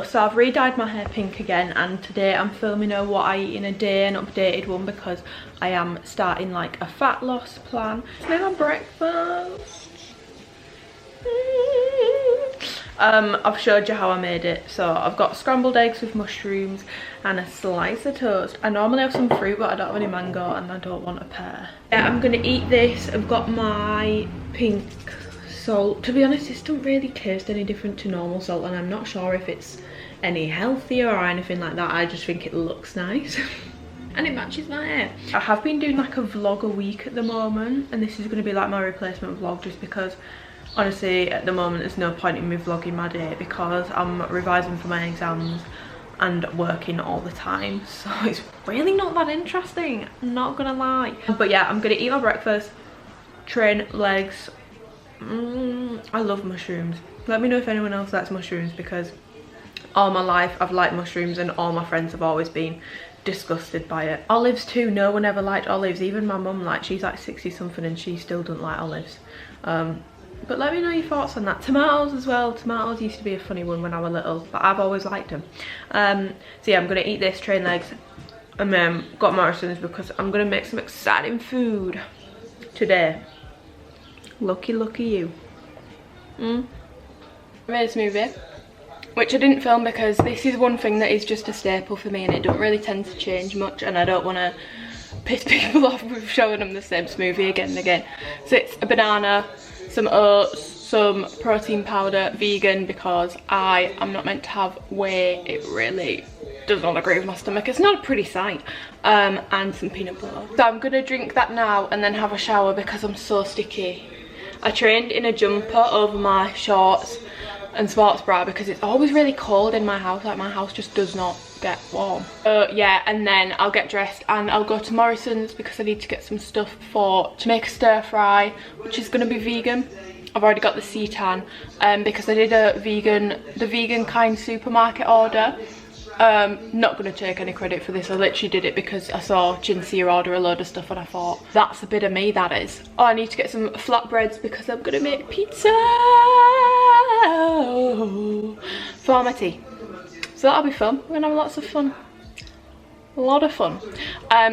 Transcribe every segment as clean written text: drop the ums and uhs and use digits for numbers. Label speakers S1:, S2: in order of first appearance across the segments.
S1: Hello, so I've re-dyed my hair pink again, and today I'm filming a what I eat in a day, an updated one, because I am starting like a fat loss plan. It's made my breakfast. I've showed you how I made it. So I've got scrambled eggs with mushrooms and a slice of toast. I normally have some fruit, but I don't have any mango and I don't want a pear. Yeah, I'm gonna eat this. I've got my pink salt. To be honest, this doesn't really taste any different to normal salt, and I'm not sure if it's any healthier or anything like that. I just think it looks nice. And it matches my hair. I have been doing like a vlog a week at the moment, and this is going to be like my replacement vlog, just because honestly at the moment there's no point in me vlogging my day because I'm revising for my exams and working all the time, so it's really not that interesting, I'm not gonna lie. But yeah, I'm gonna eat my breakfast, train legs. I love mushrooms. Let me know if anyone else likes mushrooms, because all my life I've liked mushrooms and all my friends have always been disgusted by it. Olives too, no one ever liked olives. Even my mum, like, she's like 60 something and she still doesn't like olives. But let me know your thoughts on that. Tomatoes as well. Tomatoes used to be a funny one when I was little, but I've always liked them. So yeah, I'm gonna eat this, train legs, and then got Morrison's because I'm gonna make some exciting food today. Lucky you. I made a smoothie, which I didn't film because this is one thing that is just a staple for me and it don't really tend to change much, and I don't want to piss people off with showing them the same smoothie again and again. So it's a banana, some oats, some protein powder, vegan, because I am not meant to have whey. It really does not agree with my stomach. It's not a pretty sight. And some peanut butter. So I'm gonna drink that now and then have a shower because I'm so sticky. I trained in a jumper over my shorts and sports bra because it's always really cold in my house. Like, my house just does not get warm. Yeah, and then I'll get dressed and I'll go to Morrison's because I need to get some stuff to make a stir fry, which is gonna be vegan. I've already got the seitan because I did the vegan kind supermarket order. Not gonna take any credit for this. I literally did it because I saw Chinsia order a load of stuff and I thought, that's a bit of me, that is. Oh, I need to get some flatbreads because I'm gonna make pizza for my tea. So that'll be fun. We're gonna have lots of fun. A lot of fun.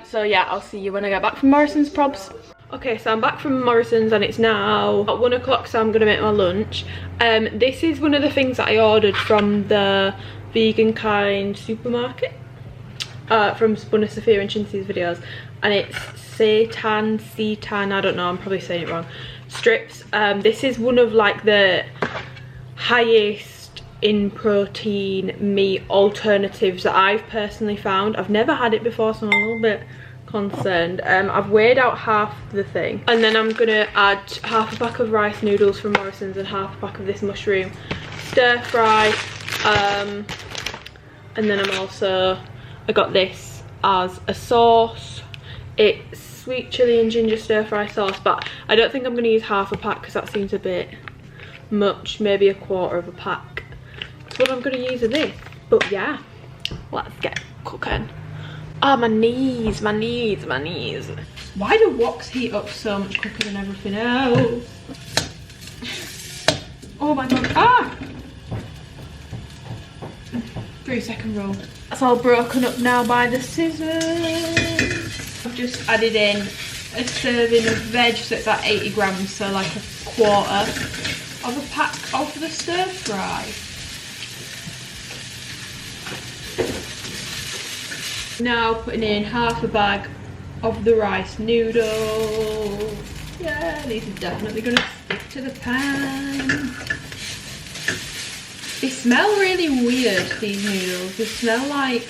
S1: So yeah, I'll see you when I get back from Morrison's, probs. Okay, so I'm back from Morrison's and it's now at 1 o'clock, so I'm gonna make my lunch. This is one of the things that I ordered from the vegan kind supermarket from Spunna Sophia and Chinsy's videos, and it's seitan, I don't know, I'm probably saying it wrong, strips. This is one of like the highest in protein meat alternatives that I've personally found. I've never had it before, so I'm a little bit concerned. I've weighed out half the thing, and then I'm gonna add half a pack of rice noodles from Morrison's and half a pack of this mushroom stir fry. And then I got this as a sauce. It's sweet chilli and ginger stir fry sauce, but I don't think I'm going to use half a pack because that seems a bit much. Maybe a quarter of a pack. That's what I'm going to use of this. But yeah, let's get cooking. Oh, my knees. Why do woks heat up so much quicker than everything else? Oh my god. Ah! 3-second rule. That's all broken up now by the scissors. I've just added in a serving of veg, so it's like 80 grams, so like a quarter of a pack of the stir fry. Now putting in half a bag of the rice noodles. Yeah, these are definitely going to stick to the pan. They smell really weird, these noodles. They smell like,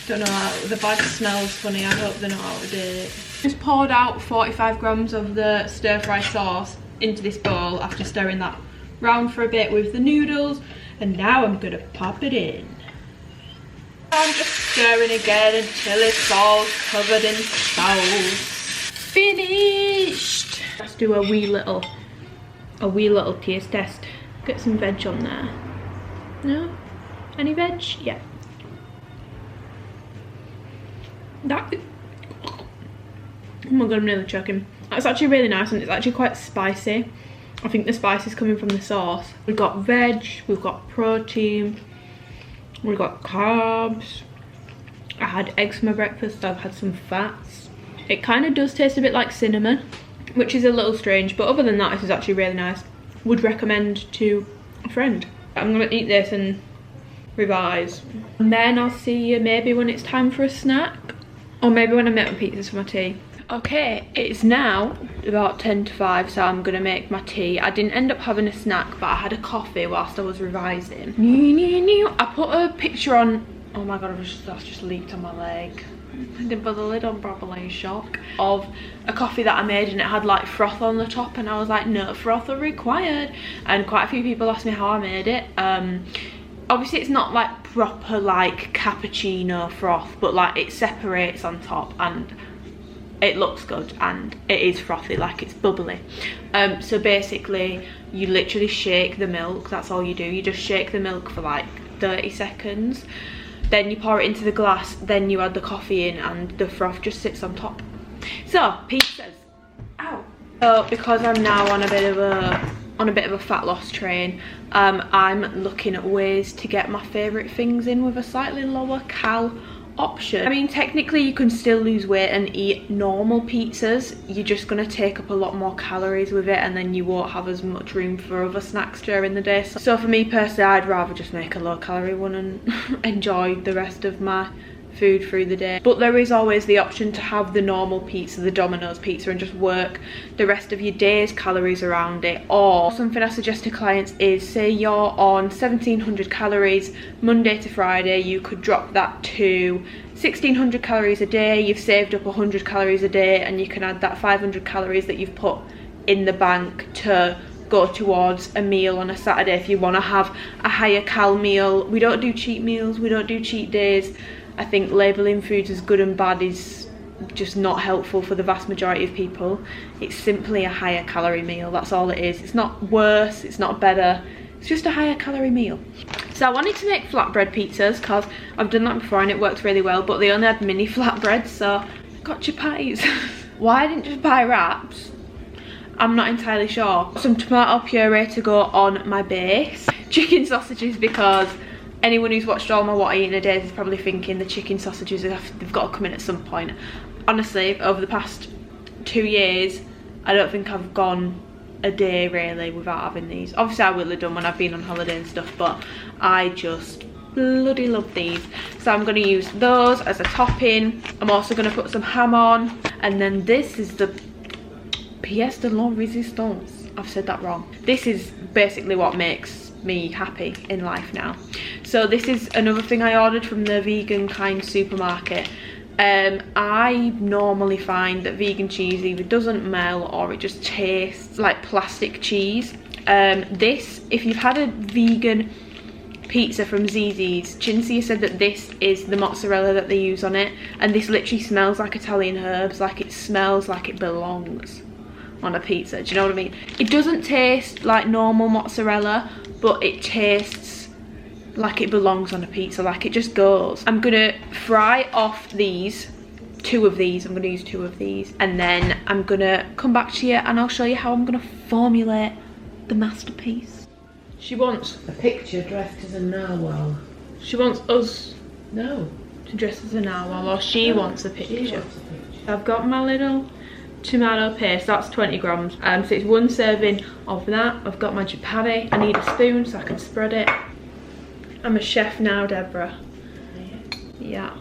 S1: don't know, the bag smells funny. I hope they're not out of date. Just poured out 45 grams of the stir fry sauce into this bowl after stirring that round for a bit with the noodles, and now I'm gonna pop it in. I'm just stirring again until it's all covered in sauce. Finished. Let's do a wee little taste test. Get some veg on there. No? Any veg? Yeah. That. Oh my god, I'm nearly choking. That's actually really nice, and it's actually quite spicy. I think the spice is coming from the sauce. We've got veg, we've got protein, We've got carbs. I had eggs for my breakfast. I've had some fats. It kind of does taste a bit like cinnamon, which is a little strange, but other than that, this is actually really nice. Would recommend to a friend. I'm gonna eat this and revise, and then I'll see you maybe when it's time for a snack, or maybe when I make my pizzas for my tea. Okay, it's now about 10 to 5, so I'm gonna make my tea. I didn't end up having a snack, but I had a coffee whilst I was revising. I put a picture on, oh my god, that's just leaked on my leg. I didn't put the lid on properly, shock. Of a coffee that I made, and it had like froth on the top, and I was like, no froth are required. And quite a few people asked me how I made it. Obviously it's not like proper like cappuccino froth, but like it separates on top and it looks good, and it is frothy, like it's bubbly. So basically you literally shake the milk. That's all you do. You just shake the milk for like 30 seconds. Then you pour it into the glass, then you add the coffee in, and the froth just sits on top. So, pizzas. Ow. So, because I'm now on a bit of a fat loss train, I'm looking at ways to get my favourite things in with a slightly lower cal option. I mean, technically you can still lose weight and eat normal pizzas. You're just going to take up a lot more calories with it, and then you won't have as much room for other snacks during the day. So for me personally, I'd rather just make a low calorie one and enjoy the rest of my food through the day. But there is always the option to have the normal pizza, the Domino's pizza, and just work the rest of your day's calories around it. Or something I suggest to clients is, say you're on 1700 calories Monday to Friday, you could drop that to 1600 calories a day. You've saved up 100 calories a day, and you can add that 500 calories that you've put in the bank to go towards a meal on a Saturday if you want to have a higher cal meal. We don't do cheat meals, we don't do cheat days. I think labelling foods as good and bad is just not helpful for the vast majority of people. It's simply a higher calorie meal, that's all it is. It's not worse, it's not better, it's just a higher calorie meal. So I wanted to make flatbread pizzas because I've done that before and it works really well, but they only had mini flatbreads, so I got chapatis. Why I didn't just buy wraps, I'm not entirely sure. Some tomato puree to go on my base. Chicken sausages, because anyone who's watched all my what I eat in a day is probably thinking the chicken sausages, they've got to come in at some point. Honestly, over the past 2 years, I don't think I've gone a day really without having these. Obviously I will have done when I've been on holiday and stuff, but I just bloody love these. So I'm going to use those as a topping. I'm also going to put some ham on, and then this is the pièce de la résistance. I've said that wrong. This is basically what makes me happy in life now. So this is another thing I ordered from the Vegan Kind supermarket. I normally find that vegan cheese either doesn't melt or it just tastes like plastic cheese. This, if you've had a vegan pizza from Zzz's, Chinsia said that this is the mozzarella that they use on it, and this literally smells like Italian herbs. Like, it smells like it belongs on a pizza. Do you know what I mean? It doesn't taste like normal mozzarella, but it tastes like it belongs on a pizza, like it just goes. I'm gonna fry off these, 2 of these, I'm gonna use 2 of these, and then I'm gonna come back to you and I'll show you how I'm gonna formulate the masterpiece. She wants
S2: a picture dressed as a narwhal.
S1: She wants us
S2: to
S1: dress as a narwhal, or she wants a picture.
S2: She wants a picture.
S1: I've got my little tomato paste, that's 20 grams. So it's 1 serving of that. I've got my chapati. I need a spoon so I can spread it. I'm a chef now, Deborah. Yeah.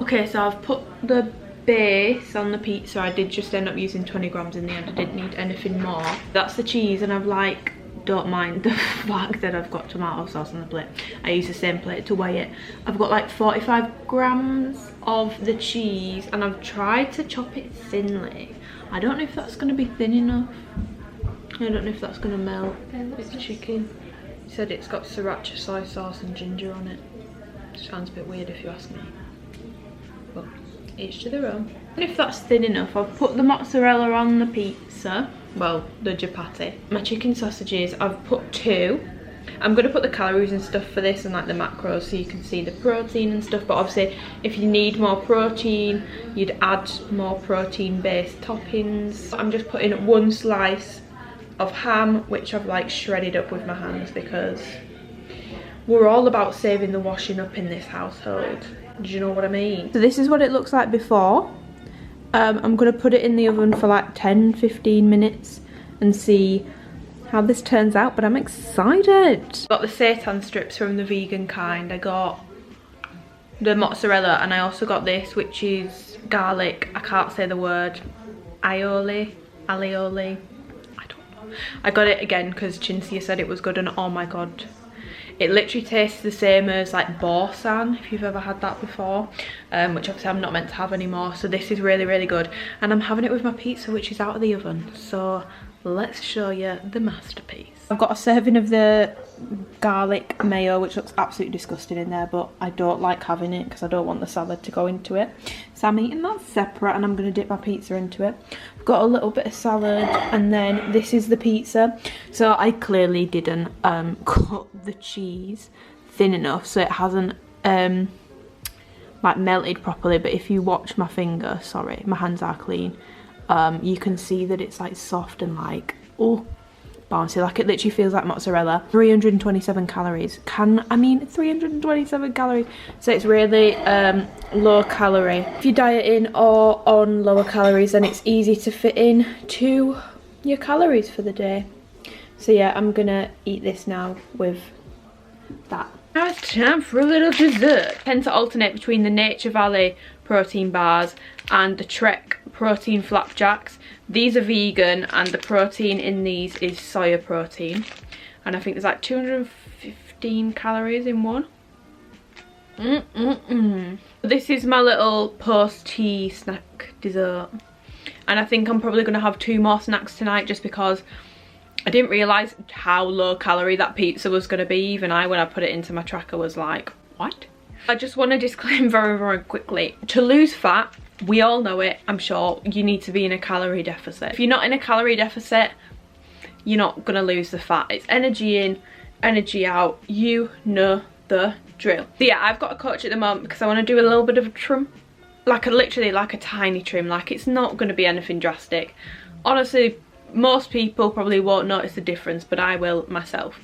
S1: Okay, so I've put the base on the pizza. I did just end up using 20 grams in the end. I didn't need anything more. That's the cheese, and I've like, don't mind the fact that I've got tomato sauce on the plate. I use the same plate to weigh it. I've got like 45 grams of the cheese, and I've tried to chop it thinly. I don't know if that's going to be thin enough. I don't know if that's going to melt. It's chicken. He said it's got sriracha soy sauce and ginger on it. Sounds a bit weird if you ask me, but each to their own. And if that's thin enough, I've put the mozzarella on the pizza. Well, the chapati. My chicken sausages, I've put 2. I'm going to put the calories and stuff for this and like the macros so you can see the protein and stuff, but obviously if you need more protein, you'd add more protein based toppings. I'm just putting 1 slice of ham, which I've like shredded up with my hands because we're all about saving the washing up in this household. Do you know what I mean? So this is what it looks like before. I'm gonna put it in the oven for like 10-15 minutes and see how this turns out, but I'm excited. Got the seitan strips from the vegan kind. I got the mozzarella, and I also got this, which is garlic. I can't say the word. Aioli. I don't know. I got it again because Chinsia said it was good, and oh my god. It literally tastes the same as like borsan, if you've ever had that before, which obviously I'm not meant to have anymore. So this is really, really good. And I'm having it with my pizza, which is out of the oven. So let's show you the masterpiece. I've got a serving of the garlic mayo, which looks absolutely disgusting in there, but I don't like having it because I don't want the salad to go into it. So I'm eating that separate, and I'm going to dip my pizza into it. I've got a little bit of salad, and then this is the pizza. So I clearly didn't cut the cheese thin enough, so it hasn't like melted properly. But if you watch my finger, sorry, my hands are clean, you can see that it's like soft and like, oh, bouncy. Like it literally feels like mozzarella. 327 calories. 327 calories. So it's really low calorie. If you're dieting or on lower calories, then it's easy to fit in to your calories for the day. So yeah, I'm gonna eat this now with that. Now it's time for a little dessert. I tend to alternate between the Nature Valley protein bars and the Trek protein flapjacks. These are vegan, and the protein in these is soya protein, and I think there's like 215 calories in one. This is my little post-tea snack dessert, and I think I'm probably going to have 2 more snacks tonight just because I didn't realise how low calorie that pizza was going to be. Even I, when I put it into my tracker, was like, what? I just want to disclaim very, very quickly, to lose fat, we all know it, I'm sure, you need to be in a calorie deficit. If you're not in a calorie deficit, you're not gonna lose the fat. It's energy in, energy out, you know the drill. So yeah, I've got a coach at the moment because I want to do a little bit of a trim, like literally like a tiny trim. Like it's not going to be anything drastic. Honestly, most people probably won't notice the difference, but I will myself.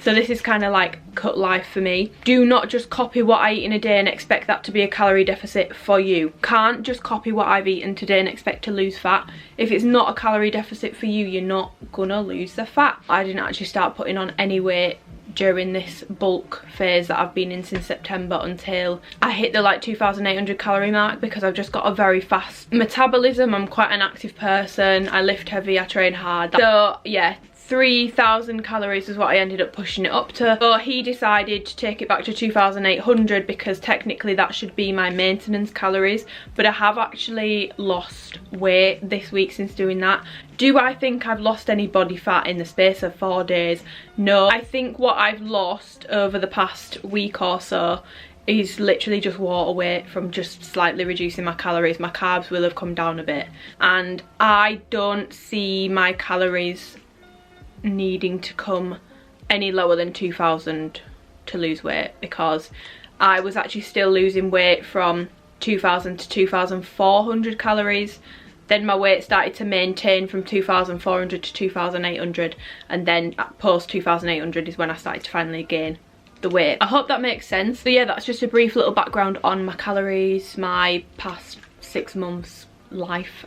S1: So this is kind of like cut life for me. Do not just copy what I eat in a day and expect that to be a calorie deficit for you. Can't just copy what I've eaten today and expect to lose fat. If it's not a calorie deficit for you, you're not gonna lose the fat. I didn't actually start putting on any weight during this bulk phase that I've been in since September until I hit the like 2,800 calorie mark, because I've just got a very fast metabolism. I'm quite an active person. I lift heavy, I train hard. So yeah, 3,000 calories is what I ended up pushing it up to. So he decided to take it back to 2,800 because technically that should be my maintenance calories, but I have actually lost weight this week since doing that. Do I think I've lost any body fat in the space of 4 days? No. I think what I've lost over the past week or so is literally just water weight from just slightly reducing my calories. My carbs will have come down a bit, and I don't see my calories needing to come any lower than 2,000 to lose weight, because I was actually still losing weight from 2,000 to 2,400 calories. Then my weight started to maintain from 2,400 to 2,800, and then at post 2,800 is when I started to finally gain the weight. I hope that makes sense. So yeah, that's just a brief little background on my calories, my past 6 months life,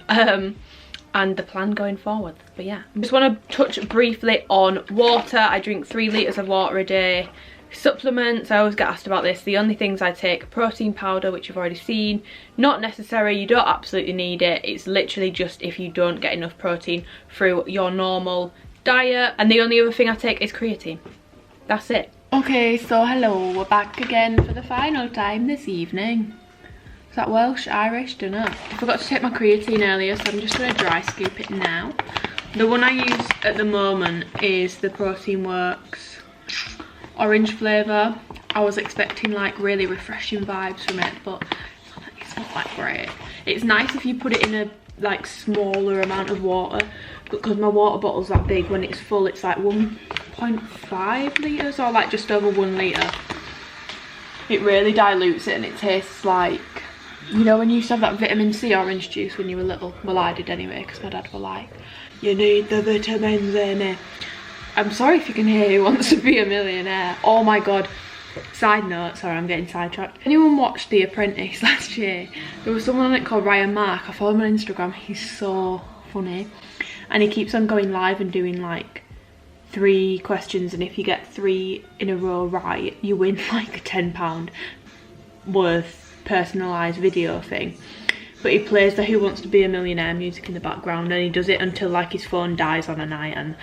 S1: and the plan going forward. But yeah, I just want to touch briefly on water. I drink 3 litres of water a day. Supplements, I always get asked about this. The only things I take: protein powder, which you've already seen, not necessary, you don't absolutely need it. It's literally just if you don't get enough protein through your normal diet. And the only other thing I take is creatine. That's it. Okay, so hello, we're back again for the final time this evening. Is that Welsh, Irish? Dunno. I forgot to take my creatine earlier, so I'm just going to dry scoop it now. The one I use at the moment is the Protein Works orange flavour. I was expecting like really refreshing vibes from it, but it's not that great. It's nice if you put it in a like smaller amount of water, because my water bottle's that big. When it's full, it's like 1.5 litres or like just over 1 litre. It really dilutes it, and it tastes like, you know when you used to have that vitamin C orange juice when you were little? Well, I did anyway, because my dad were like, You need the vitamins in it. I'm sorry if you can hear Who Wants to Be a Millionaire. Oh my god. Side note, sorry, I'm getting sidetracked. Anyone watched The Apprentice last year? There was someone on it called Ryan Mark. I follow him on Instagram. He's so funny. And he keeps on going live and doing like 3 questions, and if you get 3 in a row right, you win like a £10 worth personalised video thing. But he plays the Who Wants to Be a Millionaire music in the background, and he does it until like his phone dies on a night. And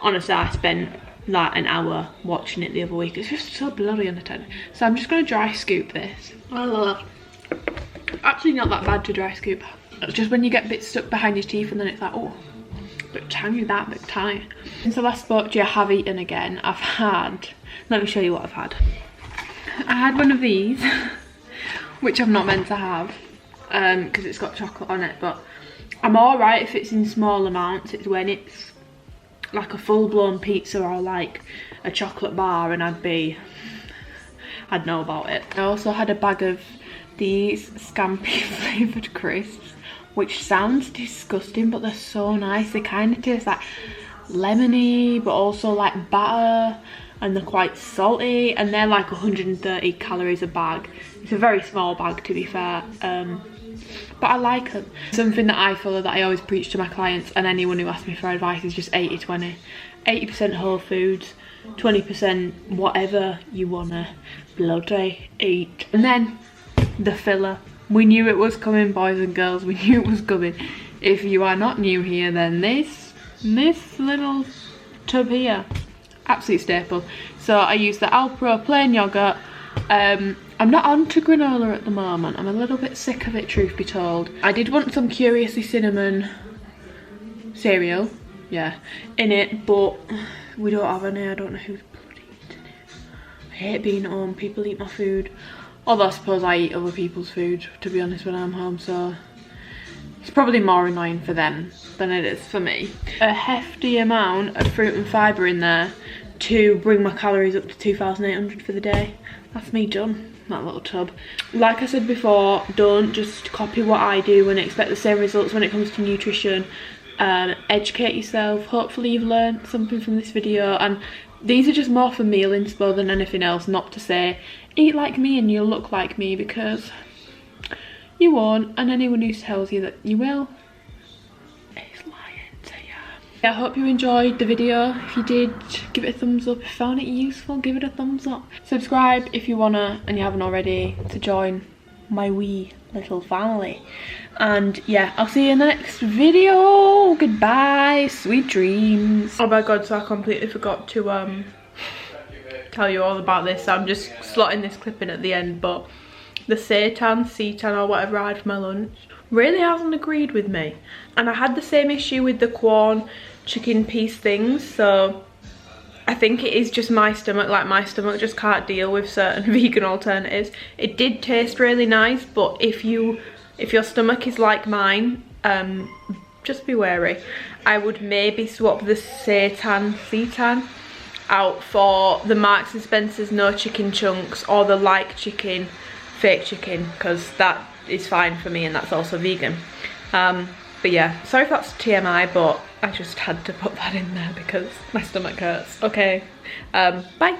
S1: honestly, I spent like an hour watching it the other week. It's just so bloody entertaining. So I'm just going to dry scoop this. Actually not that bad to dry scoop. It's just when you get bits stuck behind your teeth and then it's like, oh, bit tangy, that bit tiny. Since I last spoke to you, I have eaten again. I've had, let me show you what I've had. I had one of these, which I'm not meant to have, because it's got chocolate on it, but I'm alright if it's in small amounts. It's when it's like a full-blown pizza or like a chocolate bar, and I'd know about it. I also had a bag of these scampi flavoured crisps, which sounds disgusting, but they're so nice. They kind of taste like lemony, but also like batter, and they're quite salty, and they're like 130 calories a bag. It's a very small bag, to be fair, but I like them. Something that I follow, that I always preach to my clients and anyone who asks me for advice, is just 80-20. 80% whole foods, 20% whatever you wanna bloody eat. And then the filler. We knew it was coming, boys and girls, we knew it was coming. If you are not new here, then this little tub here, absolute staple. So I use the Alpro plain yogurt. I'm not onto granola at the moment. I'm a little bit sick of it, truth be told. I did want some Curiously Cinnamon cereal, yeah, in it, but we don't have any. I don't know who's bloody eating it. I hate being at home. People eat my food. Although I suppose I eat other people's food, to be honest, when I'm home, so it's probably more annoying for them than it is for me. A hefty amount of fruit and fibre in there to bring my calories up to 2,800 for the day. That's me done, that little tub. Like I said before, don't just copy what I do and expect the same results when it comes to nutrition. Educate yourself. Hopefully you've learned something from this video, and these are just more for meal inspo than anything else. Not to say eat like me and you'll look like me, because you won't, and anyone who tells you that you will is lying to you. I hope you enjoyed the video. If you did, give it a thumbs up. If you found it useful, give it a thumbs up. Subscribe if you wanna, and you haven't already, to join my wee little family. And yeah, I'll see you in the next video. Goodbye, sweet dreams. Oh my god, so I completely forgot to tell you all about this. I'm just slotting this clip in at the end, but the seitan or whatever I had for my lunch really hasn't agreed with me. And I had the same issue with the Quorn chicken piece things, so I think it is just my stomach. Like, my stomach just can't deal with certain vegan alternatives. It did taste really nice, but if your stomach is like mine, just be wary. I would maybe swap the seitan out for the Marks and Spencer's no chicken chunks, or the like chicken fake chicken, because that is fine for me and that's also vegan. But yeah, sorry if that's TMI, but I just had to put that in there because my stomach hurts. Okay, bye.